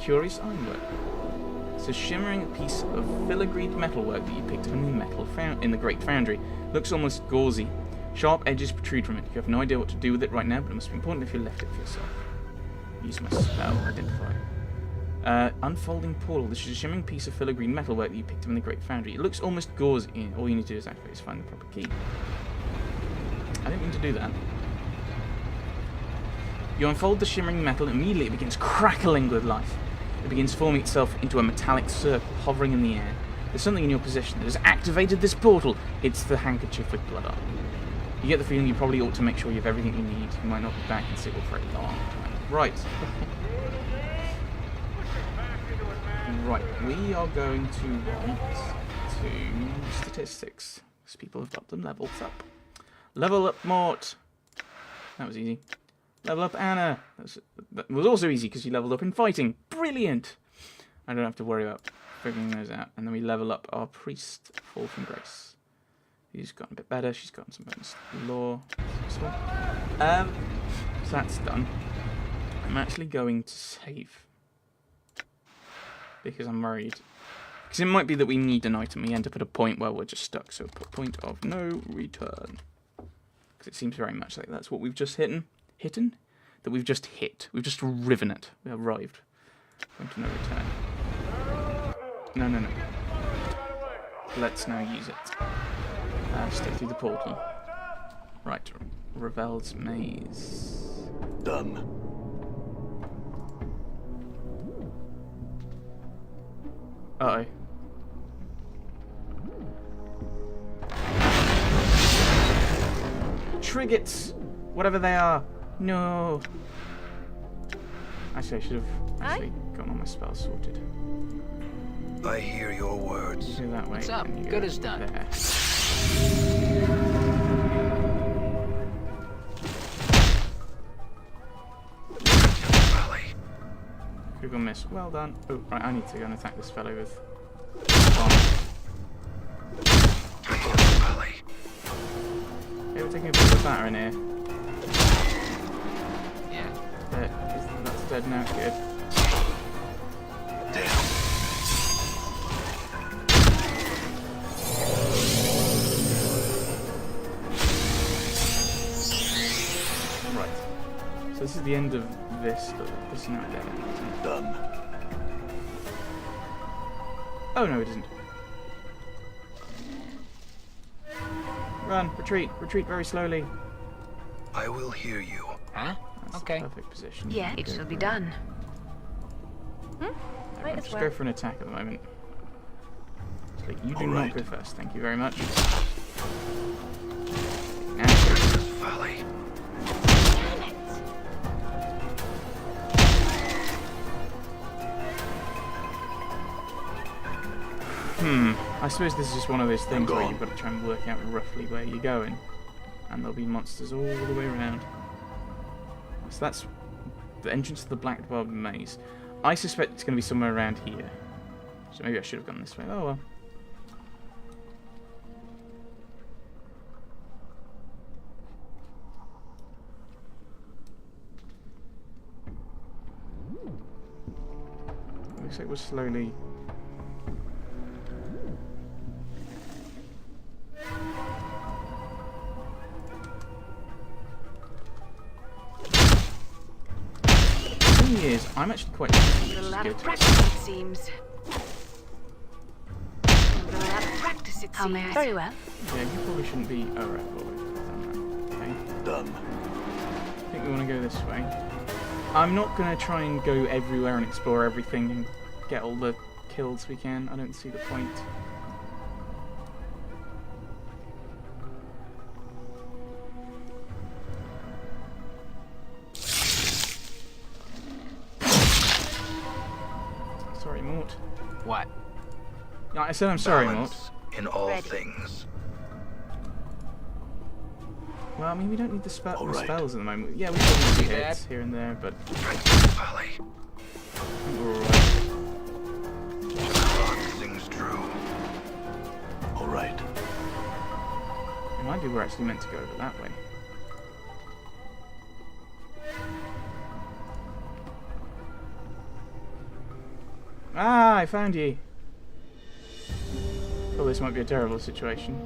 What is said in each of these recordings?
curious ironwork. It's a shimmering piece of filigreed metalwork that you picked up in the Great Foundry. Looks almost gauzy. Sharp edges protrude from it. You have no idea what to do with it right now, but it must be important if you left it for yourself. Use my spell, identify. Unfolding portal. This is a shimmering piece of filigree metalwork that you picked up in the Great Foundry. It looks almost gauzy. All you need to do is activate is find the proper key. I didn't mean to do that. You unfold the shimmering metal, and immediately it begins crackling with life. It begins forming itself into a metallic circle, hovering in the air. There's something in your possession that has activated this portal. It's the handkerchief with blood on it. You get the feeling you probably ought to make sure you have everything you need. You might not be back in Sigil for a long time. Right. Right, we are going to want to statistics, because people have got them levels up. Level up Mort. That was easy. Level up Anna. That was also easy because you leveled up in fighting. Brilliant! I don't have to worry about figuring those out. And then we level up our priest, Fall from Grace. She's gotten a bit better. She's gotten some bonus law. So that's done. I'm actually going to save. Because I'm worried. Because it might be that we need an item. We end up at a point where we're just stuck. So put point of no return. Because it seems very much like that's what we've just hit. That we've just hit. We've just riven it. We arrived. Point of no return. No. Let's now use it. Step through the portal. Right. Ravel's maze. Done. Uh-oh. Triggets! Whatever they are. No. Actually, I should have gotten all my spells sorted. I hear your words. You go that way. What's up? And you Good go as done. there. Critical miss. Well done. Oh, right, I need to go and attack this fellow with bomb. Okay, we're taking a bit of a batter in here. Yeah. That's dead now. Good. Damn. Right. So this is the end of this, but this is not dead end, isn't it? Done. Oh no, it isn't. Run, retreat very slowly. I will hear you. Huh? That's Okay. the perfect position. Yeah, it shall be done. Might just go for an attack at the moment. So you do not go first, thank you very much. Now, Valley. I suppose this is just one of those things where you've got to try and work out roughly where you're going. And there'll be monsters all the way around. So that's the entrance to the Black Barb Maze. I suspect it's going to be somewhere around here. So maybe I should have gone this way. Oh well. Looks like we're slowly... The thing is, I'm actually quite A little out of practice, it seems. A little out of practice, it seems. Very well. Yeah, you probably shouldn't be... Oh, right, well, we've done that. Okay. Done. I think we want to go this way. I'm not going to try and go everywhere and explore everything and get all the kills we can. I don't see the point. Sorry, Mort. What? No, I said I'm sorry, Mort. Balance in all things. Well, I mean, we don't need the spells at the moment. Yeah, we See can do that? hits here and there, but Valley. I think we're alright. The clock sings true. All right. It might be we're actually meant to go over that way. Ah, I found ye. Oh, this might be a terrible situation.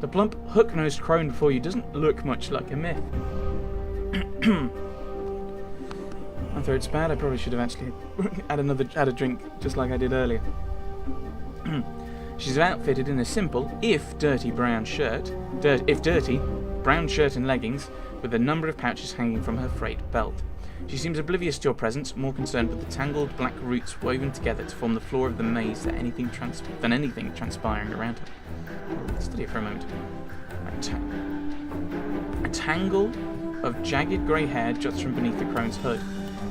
The plump, hook-nosed crone before you doesn't look much like a myth. My throat's bad. I probably should have actually had a drink just like I did earlier. She's outfitted in a simple, if dirty, brown shirt. Brown shirt and leggings, with a number of pouches hanging from her frayed belt. She seems oblivious to your presence, more concerned with the tangled black roots woven together to form the floor of the maze than anything transpiring around her. Let's study it for a moment. A tangle of jagged grey hair juts from beneath the crone's hood,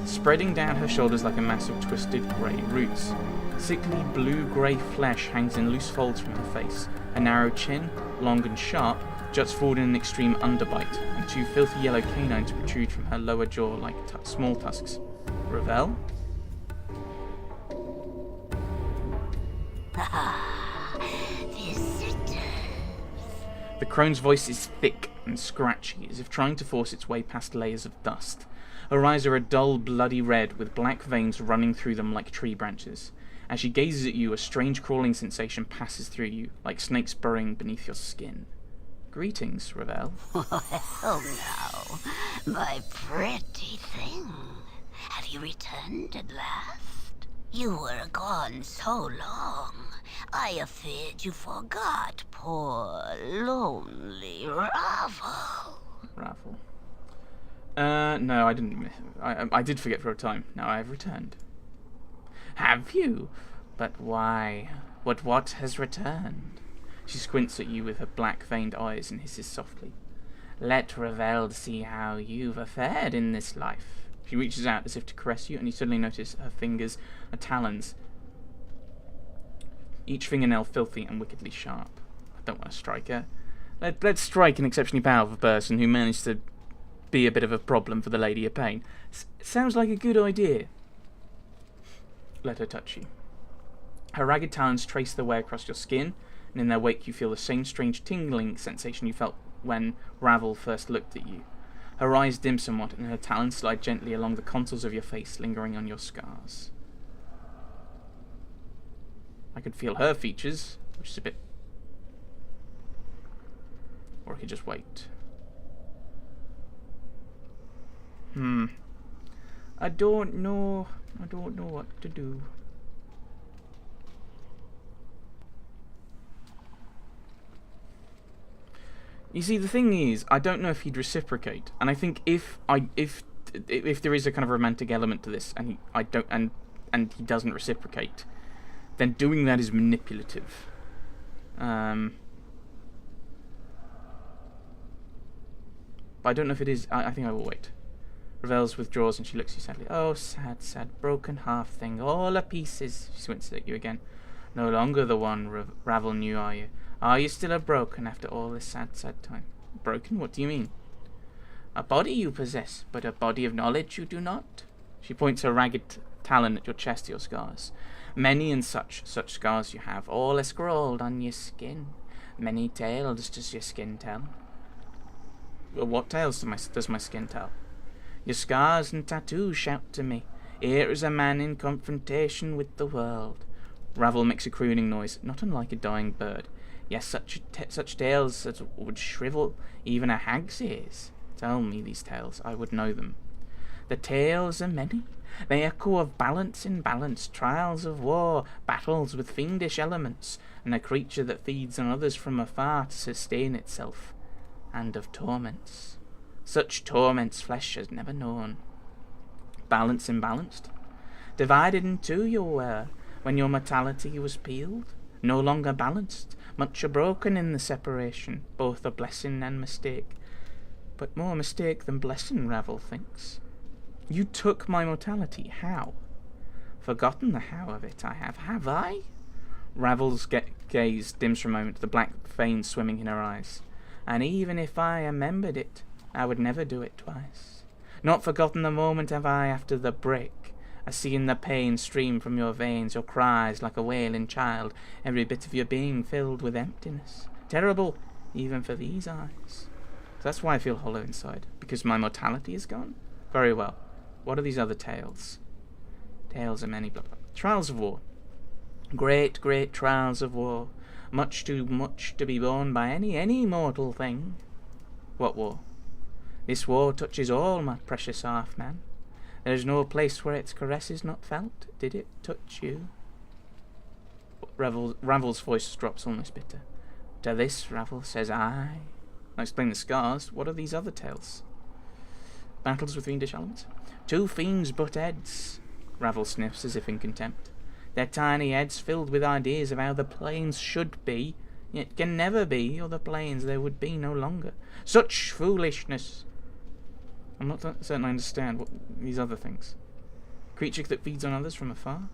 spreading down her shoulders like a mass of twisted grey roots. Sickly blue-grey flesh hangs in loose folds from her face. A narrow chin, long and sharp, juts forward in an extreme underbite, and two filthy yellow canines protrude from her lower jaw like small tusks. Ravel? The crone's voice is thick and scratchy, as if trying to force its way past layers of dust. Her eyes are a dull, bloody red, with black veins running through them like tree branches. As she gazes at you, a strange crawling sensation passes through you, like snakes burrowing beneath your skin. Greetings, Ravel. Well now, my pretty thing. Have you returned at last? You were gone so long. I feared you forgot poor, lonely Ravel. Ravel. No, I didn't. I did forget for a time. Now I have returned. Have you? But why? What has returned? She squints at you with her black-veined eyes and hisses softly. Let Ravel see how you've fared in this life. She reaches out as if to caress you, and you suddenly notice her fingers are talons, each fingernail filthy and wickedly sharp. I don't want to strike her. Let's strike an exceptionally powerful person who managed to be a bit of a problem for the Lady of Pain. Sounds like a good idea. Let her touch you. Her ragged talons trace their way across your skin, and in their wake you feel the same strange tingling sensation you felt when Ravel first looked at you. Her eyes dim somewhat, and her talons slide gently along the contours of your face, lingering on your scars. I could feel her features, which is a bit... Or I could just wait. I don't know what to do. You see, the thing is, I don't know if he'd reciprocate, and I think if there is a kind of romantic element to this, and he doesn't reciprocate, then doing that is manipulative. But I don't know if it is. I think I will wait. Ravel's withdraws and she looks at you sadly. Oh, sad, sad, broken half thing, all a pieces. She squints at you again. No longer the one Ravel knew, are you? Are you still a broken after all this sad, sad time? Broken? What do you mean? A body you possess, but a body of knowledge you do not. She points her ragged talon at your chest, your scars. Many and such scars you have, all scrawled on your skin. Many tales does your skin tell. Well, what tales does my skin tell? Your scars and tattoos shout to me. Here is a man in confrontation with the world. Ravel makes a crooning noise, not unlike a dying bird. Yes, such tales as would shrivel even a hag's ears. Tell me these tales, I would know them. The tales are many. They echo of balance in balance, trials of war, battles with fiendish elements, and a creature that feeds on others from afar to sustain itself, and of torments. Such torments flesh has never known. Balance imbalanced. Divided in two you were, when your mortality was peeled. No longer balanced, much a broken in the separation, both a blessing and mistake. But more mistake than blessing, Ravel thinks. You took my mortality. How? Forgotten the how of it, I have I? Ravel's gaze dims for a moment, the black veins swimming in her eyes. And even if I remembered it, I would never do it twice. Not forgotten the moment have I after the break, a seeing the pain stream from your veins, your cries like a wailing child, every bit of your being filled with emptiness. Terrible, even for these eyes. That's why I feel hollow inside, because my mortality is gone. Very well. What are these other tales? Tales of many, blah, blah. Trials of war. Great, great trials of war. Much too much to be borne by any mortal thing. What war? This war touches all, my precious half-man. There is no place where its caress is not felt. Did it touch you? Ravel's voice drops almost bitter. To this, Ravel, says I. I'll explain the scars. What are these other tales? Battles with fiendish elements? Two fiends butt heads. Ravel sniffs as if in contempt. Their tiny heads filled with ideas of how the planes should be, yet can never be, or the planes there would be no longer. Such foolishness! I'm not certain I understand what these other things. Creature that feeds on others from afar?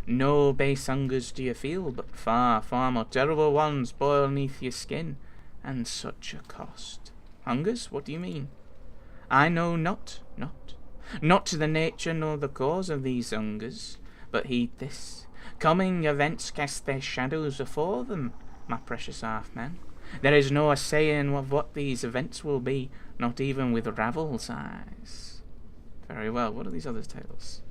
No base hungers do you feel, but far, far more terrible ones boil neath your skin, and such a cost. Hungers? What do you mean? I know not the nature nor the cause of these hungers, but heed this. Coming events cast their shadows afore them, my precious half-man. There is no saying of what these events will be, not even with Ravel's eyes. Very well, what are these other tales?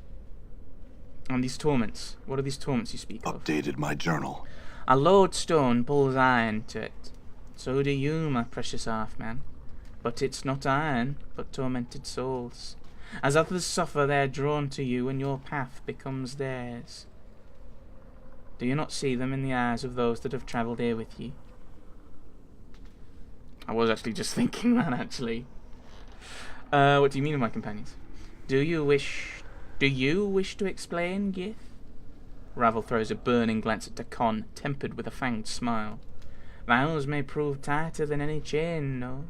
And these torments, what are these torments you speak of? Updated my journal. A lodestone pulls iron to it. So do you, my precious half-man. But it's not iron, but tormented souls. As others suffer, they are drawn to you, and your path becomes theirs. Do you not see them in the eyes of those that have travelled here with you? I was actually just thinking that, actually. What do you mean, my companions? Do you wish to explain, Gith? Ravel throws a burning glance at Crone, tempered with a fanged smile. Vows may prove tighter than any chain, no?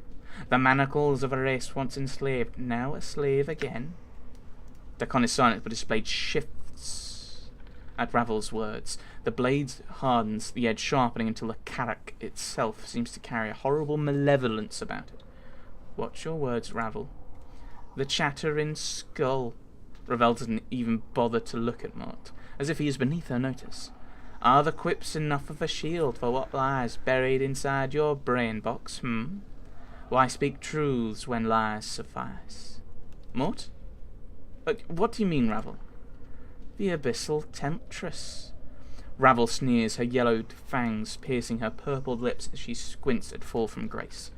The manacles of a race once enslaved, now a slave again. Crone is silent, but his blade shifts at Ravel's words. The blade hardens, the edge sharpening until the karak itself seems to carry a horrible malevolence about it. Watch your words, Ravel. The chattering skull. Ravel doesn't even bother to look at Mort, as if he is beneath her notice. Are the quips enough of a shield for what lies buried inside your brain box, Why speak truths when lies suffice? Mort? What do you mean, Ravel? The abyssal temptress. Ravel sneers, her yellowed fangs piercing her purpled lips as she squints at fall from grace.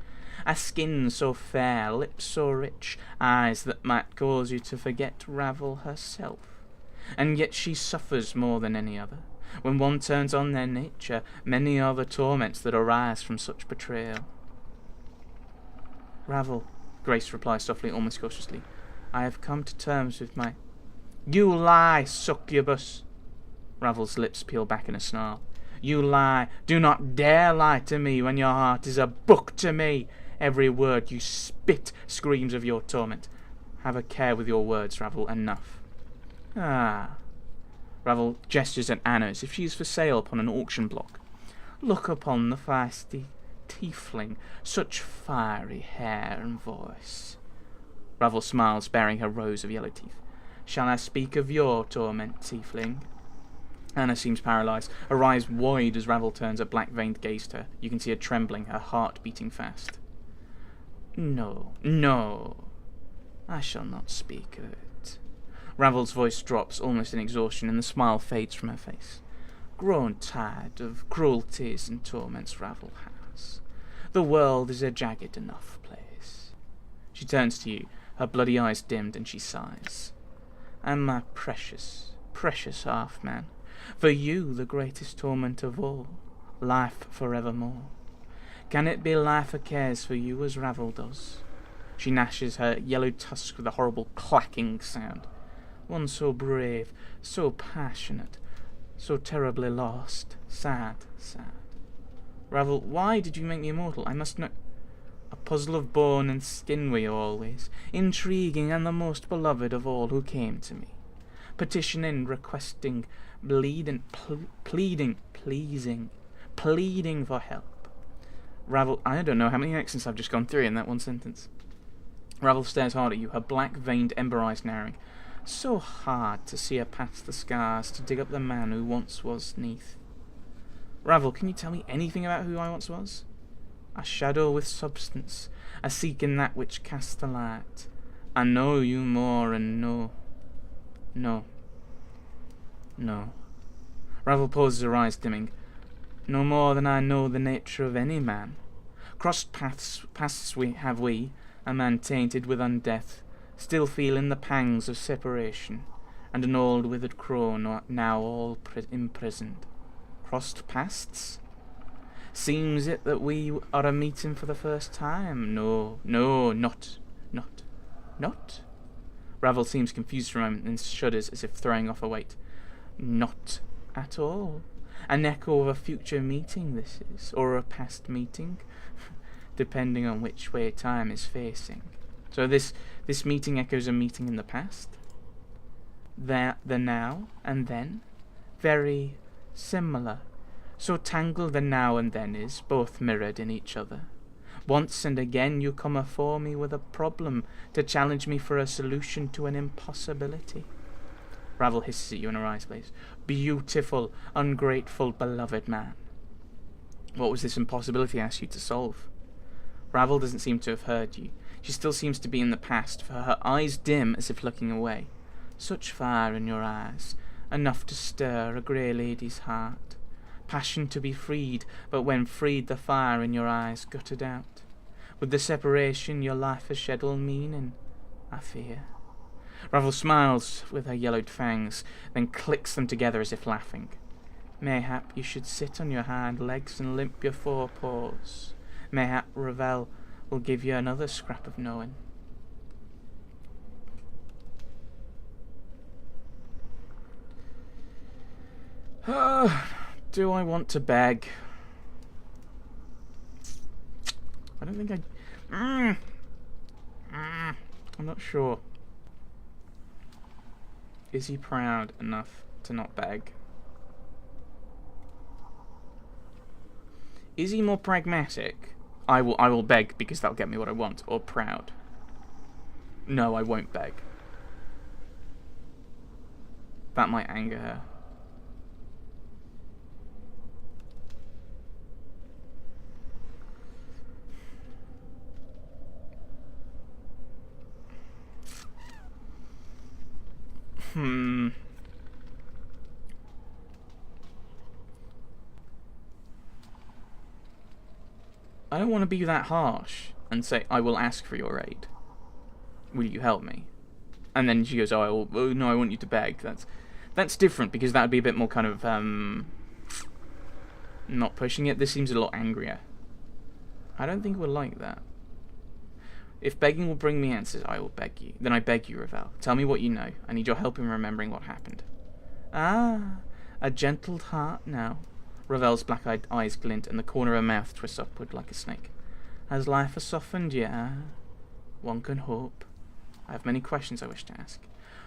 A skin so fair, lips so rich, eyes that might cause you to forget Ravel herself. And yet she suffers more than any other. When one turns on their nature, many are the torments that arise from such betrayal. Ravel, Grace replies softly, almost cautiously, I have come to terms with my... You lie, succubus! Ravel's lips peel back in a snarl. You lie. Do not dare lie to me when your heart is a book to me. Every word you spit screams of your torment. Have a care with your words, Ravel. Enough. Ah. Ravel gestures at Anna as if she is for sale upon an auction block. Look upon the feisty tiefling, such fiery hair and voice. Ravel smiles, baring her rows of yellow teeth. Shall I speak of your torment, tiefling? Anna seems paralysed, her eyes wide as Ravel turns a black-veined gaze to her. You can see her trembling, her heart beating fast. No, I shall not speak of it. Ravel's voice drops, almost in exhaustion, and the smile fades from her face. Grown tired of cruelties and torments Ravel has. The world is a jagged enough place. She turns to you, her bloody eyes dimmed, and she sighs. And my precious, precious half-man, for you the greatest torment of all, life forevermore. Can it be life cares for you as Ravel does? She gnashes her yellow tusk with a horrible clacking sound. One so brave, so passionate, so terribly lost. Sad, sad. Ravel, why did you make me immortal? I must know. A puzzle of bone and skin were you always, intriguing and the most beloved of all who came to me. Petitioning, requesting, pleading for help. Ravel, I don't know how many accents I've just gone through in that one sentence. Ravel stares hard at you, her black-veined ember eyes narrowing. So hard to see her past the scars, to dig up the man who once was neath. Ravel, can you tell me anything about who I once was? A shadow with substance, a seeking that which casts the light. I know you more and no. No. Ravel pauses, her eyes dimming. No more than I know the nature of any man. Crossed paths have we, a man tainted with undeath, still feeling the pangs of separation, and an old withered crone now all imprisoned. Crossed paths? Seems it that we are a meeting for the first time? No, not. Ravel seems confused for a moment and shudders as if throwing off a weight. Not at all. An echo of a future meeting this is, or a past meeting, depending on which way time is facing. So this meeting echoes a meeting in the past? The now and then? Very similar. So tangled the now and then is, both mirrored in each other. Once and again you come afore me with a problem, to challenge me for a solution to an impossibility. Ravel hisses at you and her eyes blaze. Beautiful, ungrateful, beloved man. What was this impossibility I asked you to solve? Ravel doesn't seem to have heard you. She still seems to be in the past, for her eyes dim as if looking away. Such fire in your eyes, enough to stir a grey lady's heart. Passion to be freed, but when freed the fire in your eyes guttered out. With the separation your life has shed all meaning, I fear. Ravel smiles with her yellowed fangs, then clicks them together as if laughing. Mayhap you should sit on your hind legs and limp your forepaws. Mayhap Ravel will give you another scrap of knowing. Do I want to beg? I don't think I'm not sure. Is he proud enough to not beg? Is he more pragmatic? I will beg because that'll get me what I want, or proud? No, I won't beg. That might anger her. I don't want to be that harsh and say, I will ask for your aid. Will you help me? And then she goes, oh no, I want you to beg. That's different, because that would be a bit more kind of, not pushing it. This seems a lot angrier. I don't think we'll like that. If begging will bring me answers, I will beg you. Then I beg you, Ravel. Tell me what you know. I need your help in remembering what happened. Ah, a gentled heart now. Ravel's black-eyed eyes glint, and the corner of her mouth twists upward like a snake. Has life softened you, One can hope. I have many questions I wish to ask.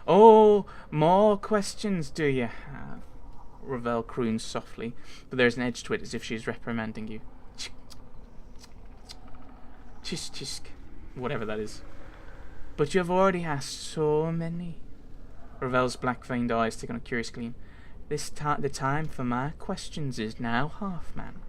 Oh, more questions do you have? Ravel croons softly, but there is an edge to it as if she is reprimanding you. Tisk, tisk. Whatever that is. But you have already asked so many. Ravel's black-veined eyes take on a curious gleam. The time for my questions is now, Half-Man.